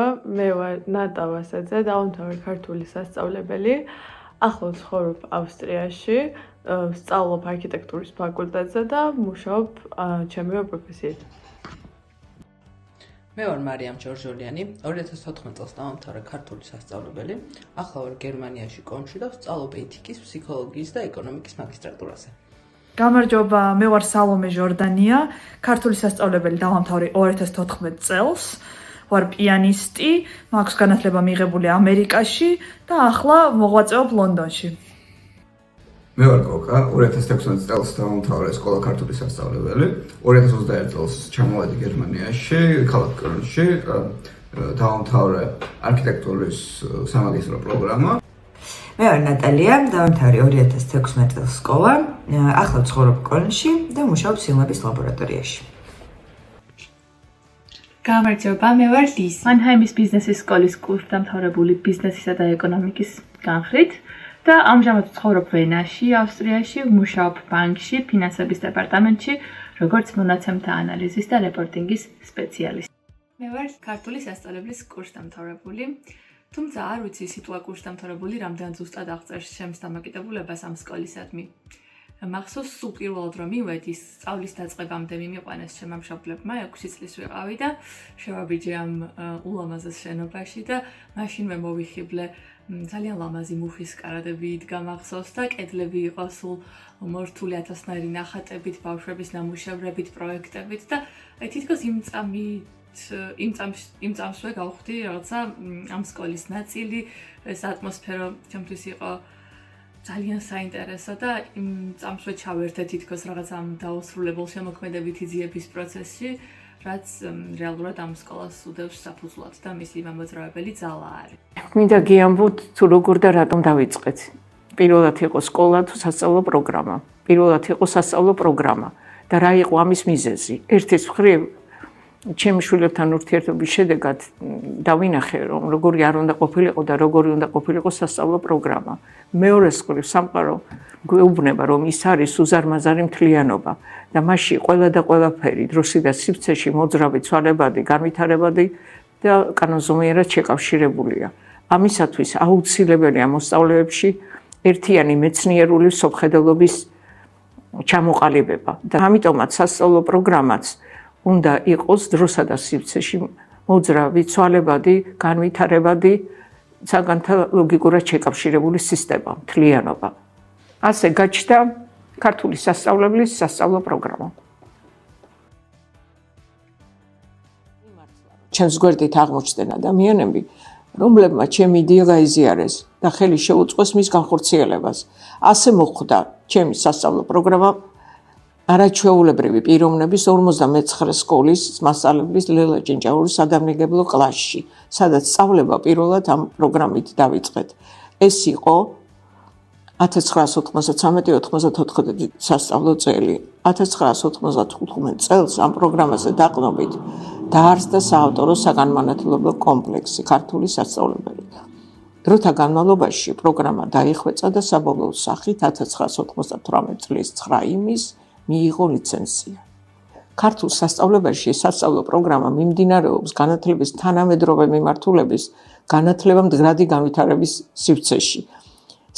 მე ვარ ნატა ვასაძე, დაამთავრე ქართული სასწავლებელი. ახლა ვცხოვრობ ავსტრიაში, ვსწავლობ არქიტექტურის ფაკულტეტზე და მუშაობ ჩემივე პროფესიით. მე ვარ მარიამ ჯორჯოლიანი, 2014 წელს დაამთავრე ქართული სასწავლებელი. ახლა ვარ გერმანიაში კონში და ვსწავლობ ეთიკის, ფსიქოლოგიის და ეკონომიკის მაგისტრატურაზე. გამარჯობა, მე ვარ სალომე ჟორდანია, ქართული სასწავლებელი დავამთავრე 2014 წელს. ვარ პიანისტი, მაქვს განათლება მიღებული ამერიკაში და ახლა მოღვაწეობ ლონდონში. მე ვარ კოკა, 2016 წელს დავამთავრე სკოლა ქართული სასწავლებელი, 2021 წელს ჩამოვედი გერმანიაში, ქალაქ კოლნში, დავამთავრე არქიტექტურის სამაგისტრო პროგრამა. მე ვარ ნატალია, დავამთავრე 2016 წელს სკოლა, ახლა ვცხოვრობ კოლნში და მუშაობ ფილმების ლაბორატორიაში. გამარჯობა, მე ვარ ლის. მანჰაიმის ბიზნესის სკოლის კურსდამთავრებული ბიზნესისა და ეკონომიკის განხრით და ამჟამად ვცხოვრობ ვენაში, ავსტრიაში, ვმუშაობ ბანკში, ფინანსების დეპარტამენტში, როგორც მონაცემთა ანალიზის და რეპორტინგის სპეციალისტი. მე ვარ ქართული სასწავლებლის კურსდამთავრებული, თუმცა არ ვიცი სიტყვა კურსდამთავრებული რამდენად ზუსტად აღწერს ჩემს დამოკიდებულებას ამ სკოლისადმი. მახსოვს სულ პირველად რომ მივედი სწავლის დაწყებამდე მიმიყვანეს ჩემმა მშობლებმა 6 წლის ვიყავი და შევაბიჯე ამ ულამაზეს შენობაში და მაშინვე მოვიხიბლე ძალიან ლამაზი მუხის კარადები იდგა მახსოვს და კედლები იყო სულ მორთული ათასნაირი ნახატებით, ბავშვების ნამუშევრებით, პროექტებით და თითქოს იმ წამსვე გავხდი რაღაცა ამ სკოლის ნაწილი, ეს ატმოსფერო ჩემთვის იყო ძალიან საინტერესო და იმ წამსვე ჩავერთე თითქოს რაღაც ამ დაუსრულებელ შემოქმედებითი ძიების პროცესში, რაც რეალურად ამ სკოლას უდევს საფუძვლად და მისი მამოძრავებელი ძალა არის. მინდა გიამბოთ თუ როგორ და რატომ დავიწყეთ. პირველად იყო სკოლა თუ სასწავლო პროგრამა. პირველად იყო სასწავლო პროგრამა და რა იყო ამის მიზეზი. ერთის მხრივ ჩემი შვილებთან ურთიერთობის შედეგად დავინახე რომ როგორი არ უნდა ყოფილიყო და როგორი უნდა ყოფილიყო სასწავლო პროგრამა. მეორე მხრივ სამყარო გვეუბნება რომ ის არის უზარმაზარი მთლიანობა და მასში ყველა და ყველაფერი დროსი და სივრცეში მოძრავი, ცვალებადი, განვითარებადი და კანონზომიერად შეკავშირებულია. ამისათვის აუცილებელია მოსწავლეებში ერთიანი მეცნიერული მსოფლმხედველობის ჩამოყალიბება და ამიტომაც სასწავლო პროგრამაც უნდა იყოს დროსა და სივრცეში მოძრავი, ცვალებადი, განვითარებადი, საგანთა ლოგიკურად შეკავშირებული სისტემა, მთლიანობა. ასე გაჩნდა ქართული სასწავლებლის სასწავლო პროგრამა. ჩემს გვერდით აღმოჩნდნენ ადამიანები, რომლებმა ჩემი იდეა გაიზიარეს და ხელი შეუწყოს მის განხორციელებას. ასე მოხდა ჩემი სასწავლო პროგრამა არაჩვეულებრივი პიროვნების 59 სკოლის მასწავლებლის ლელა ჭინჭაურის სადამნიგებლო კლასში, სადაც სწავლება პირველად ამ პროგრამით დავიწყეთ. ეს იყო 1993-94 სასწავლო წელი. 1995 წელს ამ პროგრამაზე დაყნობით დაარსდა საავტორო საგანმანათლებლო კომპლექსი ქართული სასწავლებელი. დროთა განმავლობაში პროგრამა დაიხვეწა და საბოლოო სახით 1998 წლის 9 ივნისს მიიღო ლიცენზია. ქართულ სასწავლებელში სასწავლო პროგრამა მიმდინარეობს განათლების თანამედროვე მიმართულების განათლება მდგრადი განვითარების სივრცეში.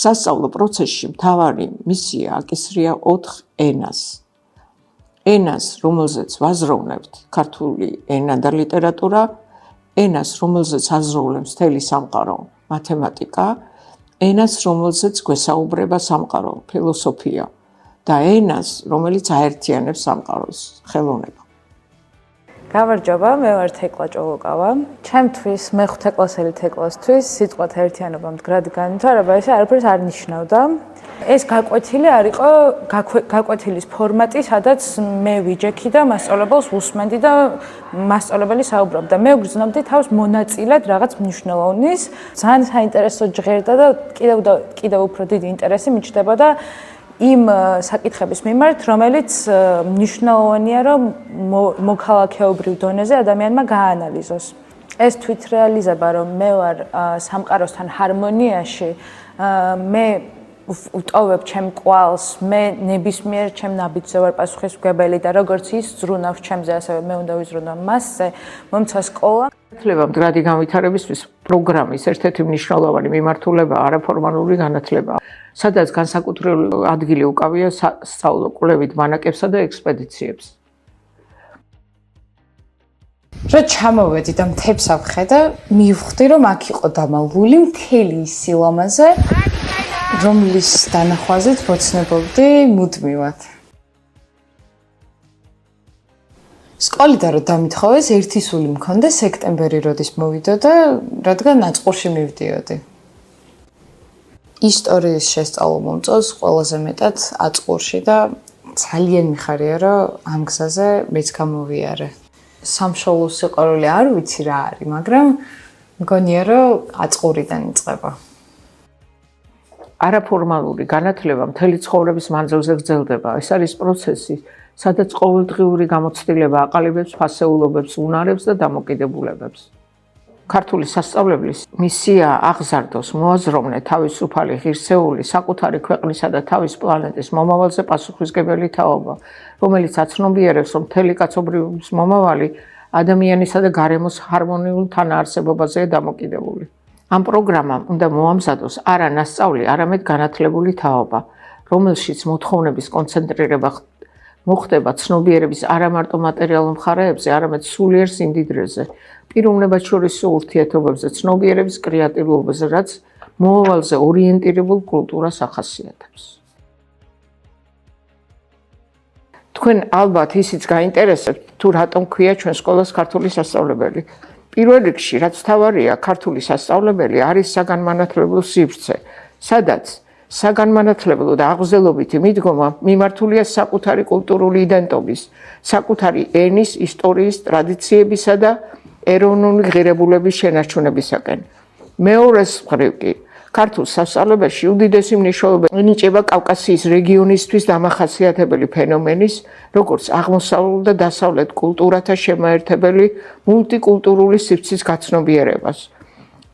სასწავლო პროცესში მთავარი მისია აკისრია 4 ენას. ენას, რომელზეც ვაზროვნებთ ქართული ენა და ლიტერატურა, ენას, რომელზეც აზროვნებს მთელი სამყარო, მათემატიკა, ენას, რომელზეც გვესაუბრება სამყარო, ფილოსოფია. და ენას, რომელიც აერთიანებს სამყაროს, ხელოვნება. გამარჯობა, მე ვარ თეკლა ჭოლოკავა. ჩემთვის მეხუთე კლასელი თეკლასთვის სიტყვათა ერთიანობა მდგრადი განვითარება ეს არაფერს არ ნიშნავდა. ეს გაკვეთილი არ იყო გაკვეთილის ფორმატი, სადაც მე ვიჯექი და მასწავლებელს უსმენდი და მასწავლებელი საუბრობდა. მე ვგრძნობდი თავს მონაწილედ რაღაც მნიშვნელოვნის. ძალიან საინტერესო ჟღერდა და კიდევ უფრო დიდი ინტერესი მიჩნდება და იმ საკითხების მიმართ, რომელიც მნიშვნელოვანია, რომ მოქალაქეობრივ დონეზე ადამიანმა გაანალიზოს. ეს თვითრეალიზება, რომ მე ვარ სამყაროსთან ჰარმონიაში, მე ვტოვებ ჩემ კვალს, მე ნებისმიერ ჩემ ნაბიჯზე ვარ პასუხისმგებელი და როგორც ის ზრუნავს ჩემზე, ასევე მე უნდა ვიზრუნავ მასზე, მომცა სკოლა. განათლება მდგრადი განვითარებისთვის პროგრამის ერთ-ერთი მნიშვნელოვანი მიმართულებაა არაფორმალური განათლება, სადაც განსაკუთრებული ადგილი უკავია სასწავლო კვლევით ბანაკებსა და ექსპედიციებს. რა ჩამოვედი და მთებს ავხედა, მივხვდი რომ აქ იყო დამალული მთელი ის სილამაზე, რომლის დანახვაზით მოცნებობდი მუდმივად. სკოლიდან რომ დამითხოვეს, ერთი სული მქონდა სექტემბერი როდის მოვიდოდა, რადგან აწყურში მივდიოდი. ისტორიის შესწავლო მომწონს ყველაზე მეტად აწყურში და ძალიან მიხარია რომ ამ გზაზე მეც გამოვიარე. სამშობლოს სიყვარული არ ვიცი რა არის, მაგრამ მგონია რომ აწყურიდან იწყება. არაფორმალური განათლება მთელი ცხოვრების მანძილზე გრძელდება. ეს არის პროცესი, სადაც ყოველდღიური გამოცდილება აყალიბებს ფასეულობებს, უნარებს და დამოკიდებულებებს. ქართული სასწავლებლის მისია აღზარდოს, მოაზროვნე თავისუფალი, ღირსეული, საკუთარი ქვეყნისა და თავის პლანეტის მომავალზე პასუხისმგებელი თაობა, რომელიც აცნობიერებს, რომ მთელი კაცობრიობის მომავალი ადამიანისა და გარემოს ჰარმონიულ თანაარსებობაზეა დამოკიდებული. ამ პროგრამამ უნდა მოამზადოს არა ნასწავლი, არამედ განათლებული თაობა, რომელშიც მოთხოვნების კონცენტრირება მოხდება ცნობიერების არა მარტო მატერიალურ მხარეებზე, არამედ სულიერ სიმდიდრეზე, პიროვნებად შორისო ურთიერთობებზე, ცნობიერების კრეატიულობაზე, რაც მომავალზე ორიენტირებულ კულტურას ახასიათებს. თქვენ ალბათ ისიც გაინტერესებთ, თუ რატომ ქვია ჩვენ სკოლას ქართული სასწავლებელი. პირველ რიგში, რაც თავარია, ქართული სასწავლებელი არის საგანმანათლებლო სივრცე, სადაც საგანმანათლებლო და აღზრდობითი მიდგომა მიმართულია საკუთარი კულტურული იდენტობის, საკუთარი ენის, ისტორიის, ტრადიციებისა და ეროვნული ღირებულების შენარჩუნებისაკენ. მეორეს მხრივ კი, ქართულ სასწავლებელში უდიდესი მნიშვნელობა ენიჭება კავკასიის რეგიონისთვის დამახასიათებელი ფენომენის, როგორც აღმოსავლურ და დასავლეთ კულტურათა შემაერთებელი მულტიკულტურული სივრცის გაცნობიერებას.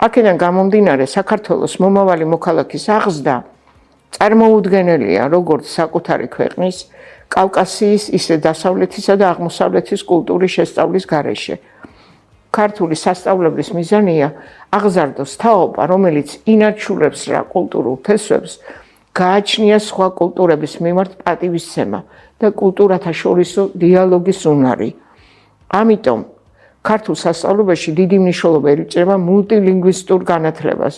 აქედან გამომდინარე, საქართველოს მომავალი მოქალაქის აღზრდა წარმოუდგენელია როგორც საკუთარი ქვეყნის, კავკასიის, ისე დასავლეთისა და აღმოსავლეთის კულტურის შესწავლის გარეშე. ქართული სასწავლებლის მიზანია აღზარდოს თაობა, რომელიც ინარჩუნებს რა კულტურულ ფესვებს, გააჩნია სხვა კულტურების მიმართ პატივისცემა და კულტურათა შორისო დიალოგის უნარი. ამიტომ ქართულ სასწავლებელში დიდი მნიშვნელობა ირიჭება მულტილინგვისტურ განათლებას.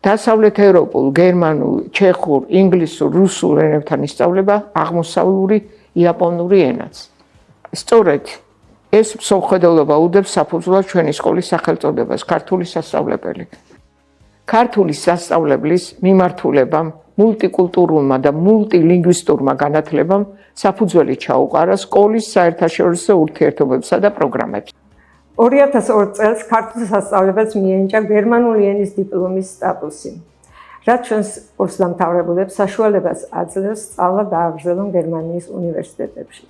დასავლეთ ევროპულ, გერმანულ, ჩეხურ, ინგლისურ, რუსულ ენებთან ისწავლება აღმოსავლური იაპონური ენაც. სწორედ ეს მსოფლმხედველობა უდებს საფუძვლად ჩვენი სკოლის სახელწოდებას ქართული სასწავლებელი. ქართული სასწავლებლის მიმართულებამ, მულტიკულტურულმა და მულტილინგვისტურმა განათლებამ საფუძველი ჩაუყარა სკოლის საერთაშორისო ურთიერთობებსა და პროგრამებს. 2002 წელს ქართულ სასწავლებელს მიენიჭა გერმანული ენის დიპლომის სტატუსი, რაც ჩვენს კურსდამთავრებულებს საშუალებას აძლევს სწავლა გააგრძელონ გერმანიის უნივერსიტეტებში.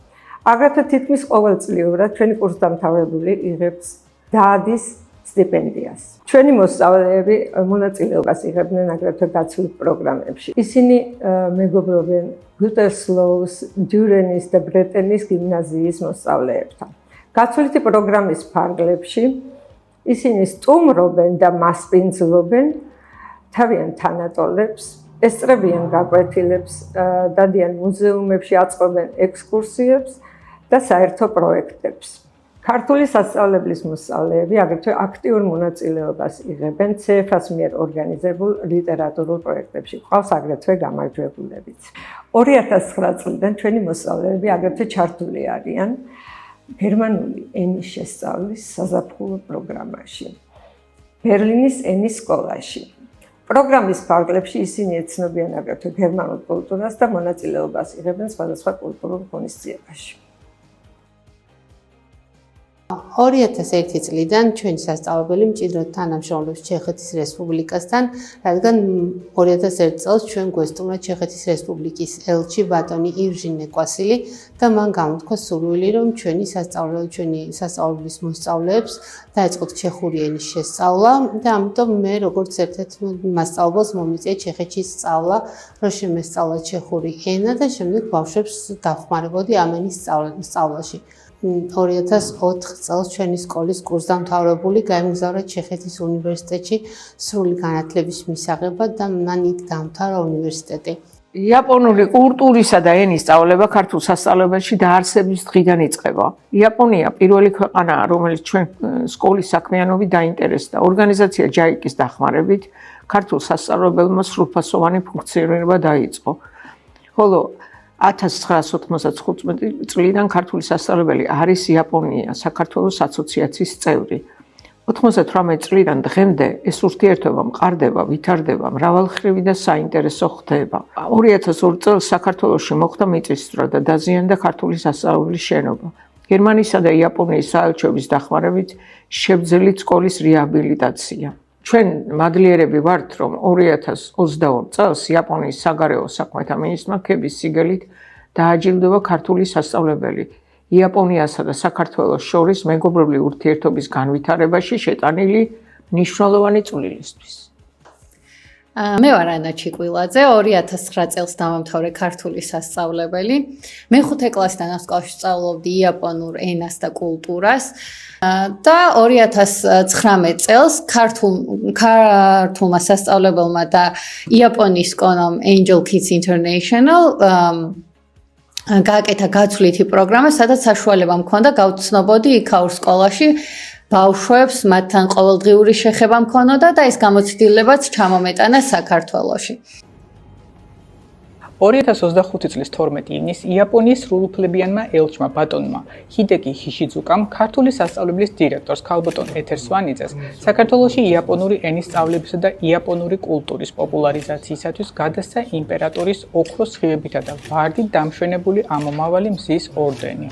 აგრეთვე თითქმის ყოველწლიურად ჩვენი კურსდამთავრებული იღებს დაადის სტიპენდიას. ჩვენი მოსწავლეები მონაწილეობას იღებდნენ აგრეთვე გაცვლით პროგრამებში. ისინი მეგობრობენ გუტერსლოუს, დიურენის და ბრეტენის გიმნაზიის მოსწავლეებთან. გაცვლითი პროგრამის ფარგლებში ისინი სტუმრობენ და მასპინძლობენ თავიანთ თანატოლებს, ესწრებიან გაკვეთილებს, დადიან მუზეუმებში, აწყობენ ექსკურსიებს და საერთო პროექტებს. ქართული სასწავლებლის მოსწავლეები აგრეთვე აქტიურ მონაწილეობას იღებენ CFA-ს მიერ ორგანიზებულ ლიტერატურულ პროექტებში. ყავს აგრეთვე გამარჯვებულებიც. 2009 წლიდან ჩვენი მოსწავლეები აგრეთვე ჩართული არიან გერმანული ენის შესწავლის საზაფხულო პროგრამაში, ბერლინის ენის სკოლაში. პროგრამის ფარგლებში ისინი ეცნობიან აგრეთვე გერმანულ კულტურას და მონაწილეობას იღებენ სხვადასხვა კულტურულ ღონისძიებაში. 2001 წლიდან ჩვენი სასწავლებელი მჭიდროდ თანამშრომლობს ჩეხეთის რესპუბლიკასთან, რადგან 2001 წელს ჩვენ გვესტუმრა ჩეხეთის რესპუბლიკის ელჩი ბატონი ივჟინე კვასილი და მან გამოთქვა სურვილი, რომ ჩვენი სასწავლებლის მოსწავლეებს დაეწყოთ ჩეხური ენის შესწავლა და ამიტომ მე როგორც ერთ-ერთ მასწავლებელს მომიწია ჩეხეთში სწავლა, რომ შემესწავლა ჩეხური ენა და შემდეგ ბავშვებს დავხმარებოდი ამ ენის სწავლაში. 2004 წელს ჩვენი სკოლის კურსდამთავრებული გაემგზავრა ჩეხეთის უნივერსიტეტში სრული განათლების მისაღებად და მან იქ დაამთავრა უნივერსიტეტი. იაპონური კულტურისა და ენის სწავლება ქართულ სასწავლებელში დაარსების დღიდან იწყება. იაპონია პირველი ქვეყანაა, რომელიც ჩვენ სკოლის საქმიანობით დაინტერესდა. ორგანიზაცია ჯაიკის დახმარებით ქართულ სასწავლებელმა სრულფასოვანი ფუნქციონირება დაიწყო. ხოლო 1995 წლიდან ქართული სასწავლებელი არის იაპონია საქართველოს ასოციაციის წევრი. 98 წლიდან დღემდე ეს ურთიერთობა მყარდება, ვითარდება, მრავალმხრივი და საინტერესო ხდება. 2002 წელს საქართველოში მოხდა მიწისძვრა და დაზიანდა ქართული სასწავლებლის შენობა. გერმანიისა და იაპონიის საელჩოების დახმარებით შევძელით სკოლის რეაბილიტაცია. ჩვენ მადლიერები ვართ, რომ 2022 წელს იაპონიის საგარეო საქმეთა მინისტრმა ქების სიგელით დააჯილდოვა ქართული სასწავლებელი იაპონიასა და საქართველოს შორის მეგობრული ურთიერთობის განვითარებაში შეტანილი მნიშვნელოვანი წვლილისთვის. მე ვარ ანა ჩიკვილაძე, 2009 წელს დავამთავრე ქართული სასწავლებელი. მე-5 კლასიდან ამ სკოლაში სწავლობდი იაპონურ ენას და კულტურას. და 2019 წელს ქართულმა სასწავლებელმა და იაპონიის სკოლამ Angel Kids International გააკეთა გაცვლითი პროგრამა, სადაც საშუალება მქონდა გავცნობოდი იქაურ სკოლაში ბავშვებს, მათთან ყოველდღიური შეხება მქონოდა და ეს გამოცდილებაც ჩამომეტანა საქართველოში. 2025 წლის 12 ივნისს იაპონიის სრულუფლებიანმა ელჩმა ბატონმა ჰიდეკი ჰიშიძუკამ ქართული სასწავლებლის დირექტორს ქალბატონ ეთერ სვანიძეს საქართველოში იაპონური ენის სწავლებისა და იაპონური კულტურის პოპულარიზაციისათვის გადასცა იმპერატორის ოქროს სხივებითა და ვარდით დამშვენებული ამომავალი მზის ორდენი.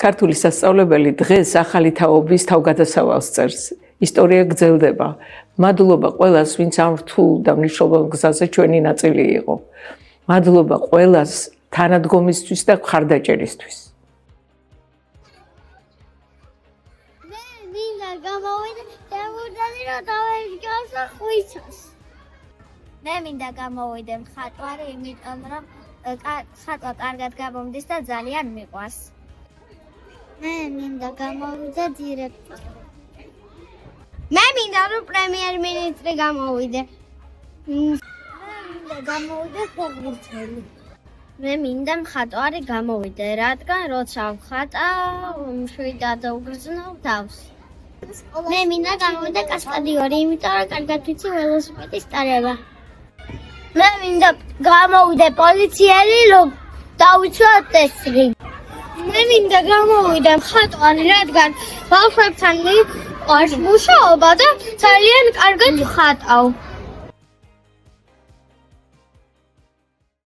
ქართული სასწავლებელი დღეს ახალი თაობის თავგადასავალს წერს. ისტორია გრძელდება. მადლობა ყველას, ვინც ამ რთულ და მნიშვნელოვან გზაზე ჩვენი ნაწილი იყო. მადლობა ყველას თანადგომისთვის და მხარდაჭერისთვის. მე მინდა გამოვიდე და ვუდანი რომ დავედგავსო ხვიცას. მე მინდა გამოვიდე მხატვარი, იმიტომ რომ ხატვა კარგად გამომდის და ძალიან მიყვარს. მე მინდა გამოვიდე დირექტორი. მე მინდა რომ პრემიერ-მინისტრი გამოვიდე. მე მინდა გამოვიდე ფეხბურთელი. მე მინდა მხატვარი გამოვიდე, რადგან როცა ვხატავ, მშვიდად უგრძნობ თავს. მე მინდა გამოვიდე კასკადიორი, იმიტომ რომ კარგად ვიცი ველოსიპედის ტარება. მე მინდა გამოვიდე პოლიციელი, რომ დავიცვა ტესტი. მე მინდა გამოვიდე მხატვარი, რადგან ბავშვებთან მიყვარს მუშაობა და ძალიან კარგად ვხატავ.